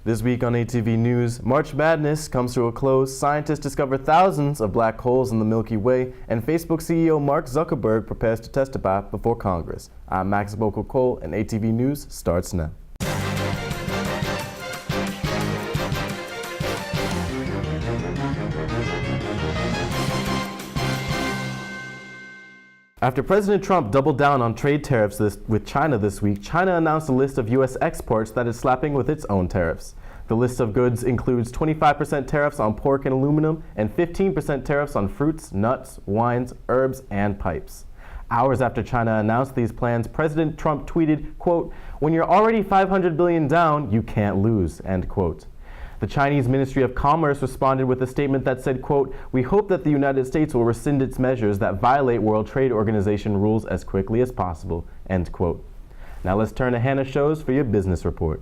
This week on ATV News, March Madness comes to a close, scientists discover thousands of black holes in the Milky Way, and Facebook CEO Mark Zuckerberg prepares to testify before Congress. I'm Max Cole, and ATV News starts now. After President Trump doubled down on trade tariffs with China this week, China announced a list of U.S. exports that is slapping with its own tariffs. The list of goods includes 25% tariffs on pork and aluminum and 15% tariffs on fruits, nuts, wines, herbs, and pipes. Hours after China announced these plans, President Trump tweeted, quote, "When you're already $500 billion down, you can't lose," end quote. The Chinese Ministry of Commerce responded with a statement that said, quote, "We hope that the United States will rescind its measures that violate World Trade Organization rules as quickly as possible," end quote. Now let's turn to Hannah Shows for your business report.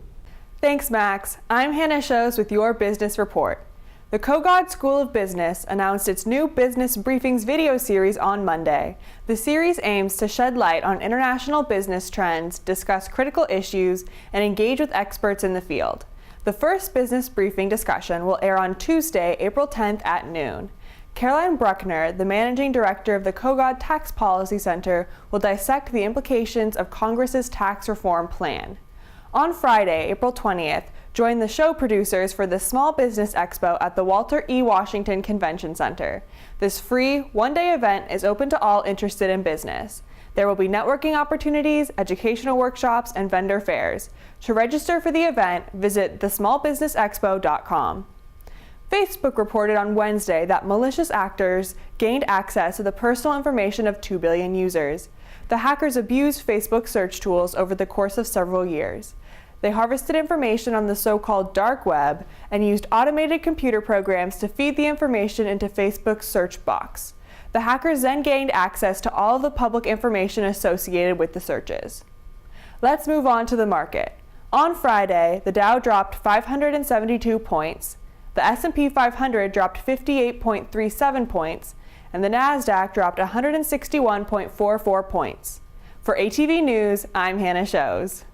Thanks, Max. I'm Hannah Shows with your business report. The Kogod School of Business announced its new Business Briefings video series on Monday. The series aims to shed light on international business trends, discuss critical issues, and engage with experts in the field. The first business briefing discussion will air on Tuesday, April 10th at noon. Caroline Bruckner, the managing director of the Kogod Tax Policy Center, will dissect the implications of Congress's tax reform plan. On Friday, April 20th, join the show producers for the Small Business Expo at the Walter E. Washington Convention Center. This free, one-day event is open to all interested in business. There will be networking opportunities, educational workshops, and vendor fairs. To register for the event, visit thesmallbusinessexpo.com. Facebook reported on Wednesday that malicious actors gained access to the personal information of 2 billion users. The hackers abused Facebook search tools over the course of several years. They harvested information on the so-called dark web and used automated computer programs to feed the information into Facebook's search box. The hackers then gained access to all of the public information associated with the searches. Let's move on to the market. On Friday, the Dow dropped 572 points, the S&P 500 dropped 58.37 points, and the NASDAQ dropped 161.44 points. For ATV News, I'm Hannah Shows.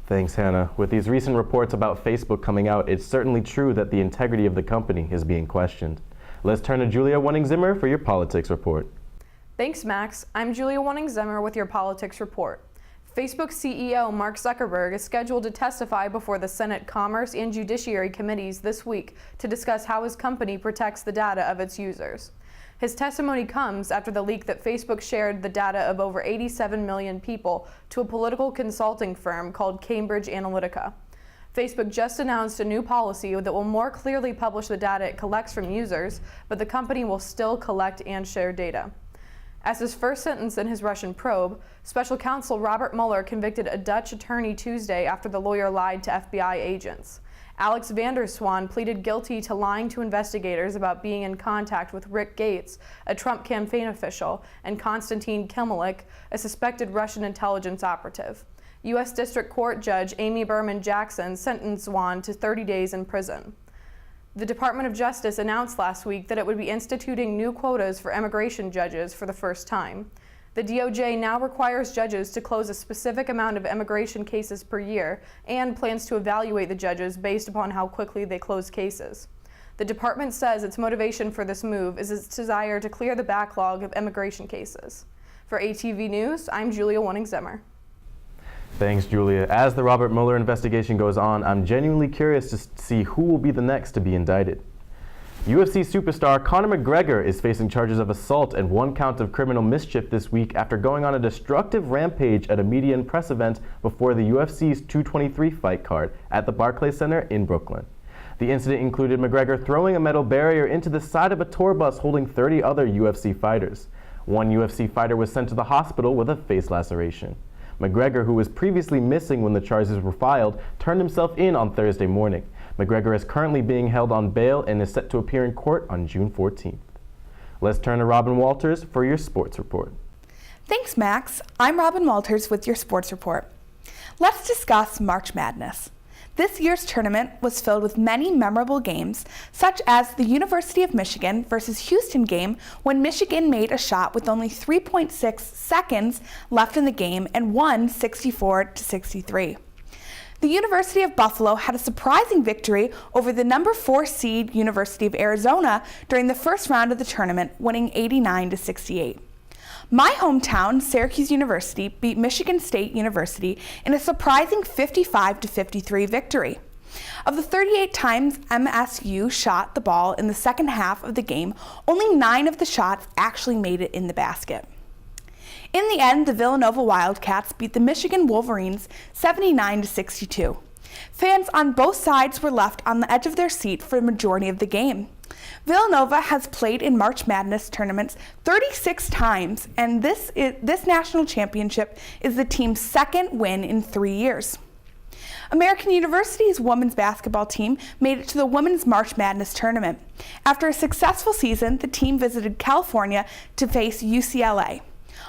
Thanks, Hannah. With these recent reports about Facebook coming out, it's certainly true that the integrity of the company is being questioned. Let's turn to Julia Wenning-Zimmer for your politics report. Thanks, Max. I'm Julia Wenning-Zimmer with your politics report. Facebook CEO Mark Zuckerberg is scheduled to testify before the Senate Commerce and Judiciary Committees this week to discuss how his company protects the data of its users. His testimony comes after the leak that Facebook shared the data of over 87 million people to a political consulting firm called Cambridge Analytica. Facebook just announced a new policy that will more clearly publish the data it collects from users, but the company will still collect and share data. As his first sentence in his Russian probe, Special Counsel Robert Mueller convicted a Dutch attorney Tuesday after the lawyer lied to FBI agents. Alex van der Zwaan pleaded guilty to lying to investigators about being in contact with Rick Gates, a Trump campaign official, and Konstantin Kimmel, a suspected Russian intelligence operative. U.S. District Court Judge Amy Berman Jackson sentenced Zwaan to 30 days in prison. The Department of Justice announced last week that it would be instituting new quotas for immigration judges for the first time. The DOJ now requires judges to close a specific amount of immigration cases per year and plans to evaluate the judges based upon how quickly they close cases. The department says its motivation for this move is its desire to clear the backlog of immigration cases. For ATV News, I'm Julia Wenning-Zimmer. Thanks, Julia. As the Robert Mueller investigation goes on, I'm genuinely curious to see who will be the next to be indicted. UFC superstar Conor McGregor is facing charges of assault and 1 count of criminal mischief this week after going on a destructive rampage at a media and press event before the UFC's 223 fight card at the Barclays Center in Brooklyn. The incident included McGregor throwing a metal barrier into the side of a tour bus holding 30 other UFC fighters. One UFC fighter was sent to the hospital with a face laceration. McGregor, who was previously missing when the charges were filed, turned himself in on Thursday morning. McGregor is currently being held on bail and is set to appear in court on June 14th. Let's turn to Robin Walters for your sports report. Thanks, Max. I'm Robin Walters with your sports report. Let's discuss March Madness. This year's tournament was filled with many memorable games, such as the University of Michigan versus Houston game when Michigan made a shot with only 3.6 seconds left in the game and won 64-63. The University of Buffalo had a surprising victory over the number 4 seed University of Arizona during the first round of the tournament, winning 89-68. My hometown, Syracuse University, beat Michigan State University in a surprising 55-53 victory. Of the 38 times MSU shot the ball in the second half of the game, only 9 of the shots actually made it in the basket. In the end, the Villanova Wildcats beat the Michigan Wolverines 79-62. Fans on both sides were left on the edge of their seat for the majority of the game. Villanova has played in March Madness tournaments 36 times, and this national championship is the team's second win in 3 years. American University's women's basketball team made it to the Women's March Madness tournament. After a successful season, the team visited California to face UCLA.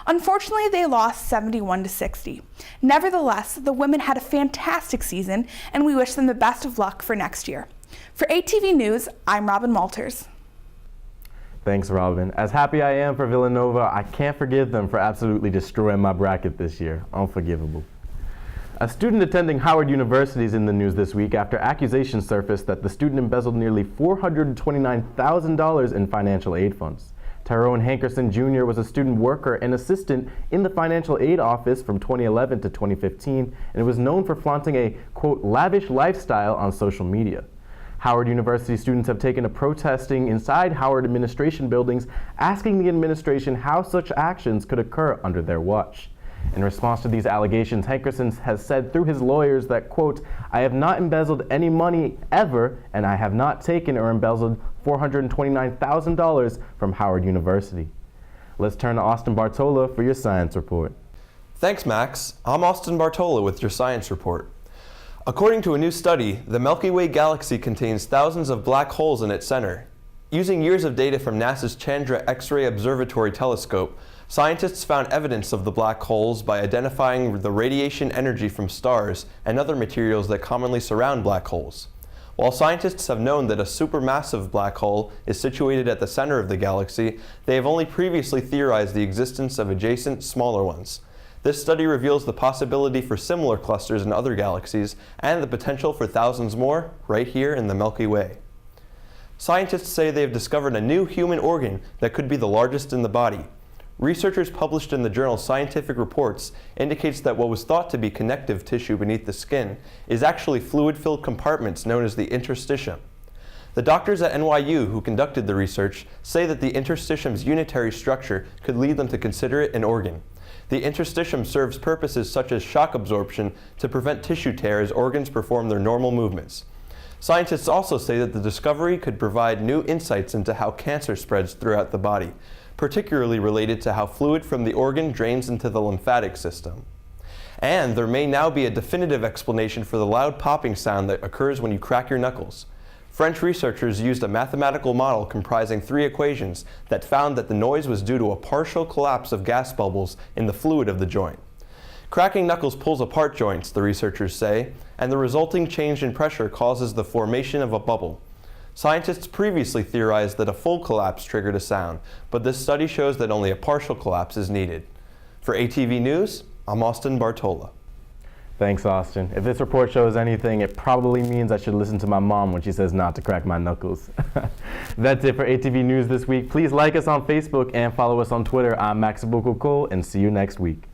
Unfortunately, they lost 71-60. Nevertheless, the women had a fantastic season, and we wish them the best of luck for next year. For ATV News, I'm Robin Walters. Thanks, Robin. As happy I am for Villanova, I can't forgive them for absolutely destroying my bracket this year. Unforgivable. A student attending Howard University is in the news this week after accusations surfaced that the student embezzled nearly $429,000 in financial aid funds. Tyrone Hankerson Jr. was a student worker and assistant in the financial aid office from 2011 to 2015 and was known for flaunting a, quote, lavish lifestyle on social media. Howard University students have taken to protesting inside Howard administration buildings, asking the administration how such actions could occur under their watch. In response to these allegations, Hankerson has said through his lawyers that, quote, I have not embezzled any money ever, and I have not taken or embezzled $429,000 from Howard University. Let's turn to Austin Bartola for your science report. Thanks, Max. I'm Austin Bartola with your science report. According to a new study, the Milky Way galaxy contains thousands of black holes in its center. Using years of data from NASA's Chandra X-ray Observatory telescope, scientists found evidence of the black holes by identifying the radiation energy from stars and other materials that commonly surround black holes. While scientists have known that a supermassive black hole is situated at the center of the galaxy, they have only previously theorized the existence of adjacent, smaller ones. This study reveals the possibility for similar clusters in other galaxies and the potential for thousands more right here in the Milky Way. Scientists say they have discovered a new human organ that could be the largest in the body. Researchers published in the journal Scientific Reports indicates that what was thought to be connective tissue beneath the skin is actually fluid-filled compartments known as the interstitium. The doctors at NYU who conducted the research say that the interstitium's unitary structure could lead them to consider it an organ. The interstitium serves purposes such as shock absorption to prevent tissue tear as organs perform their normal movements. Scientists also say that the discovery could provide new insights into how cancer spreads throughout the body, particularly related to how fluid from the organ drains into the lymphatic system. And there may now be a definitive explanation for the loud popping sound that occurs when you crack your knuckles. French researchers used a mathematical model comprising 3 equations that found that the noise was due to a partial collapse of gas bubbles in the fluid of the joint. Cracking knuckles pulls apart joints, the researchers say, and the resulting change in pressure causes the formation of a bubble. Scientists previously theorized that a full collapse triggered a sound, but this study shows that only a partial collapse is needed. For ATV News, I'm Austin Bartola. Thanks, Austin. If this report shows anything, it probably means I should listen to my mom when she says not to crack my knuckles. That's it for ATV News this week. Please like us on Facebook and follow us on Twitter. I'm Max Cole, and see you next week.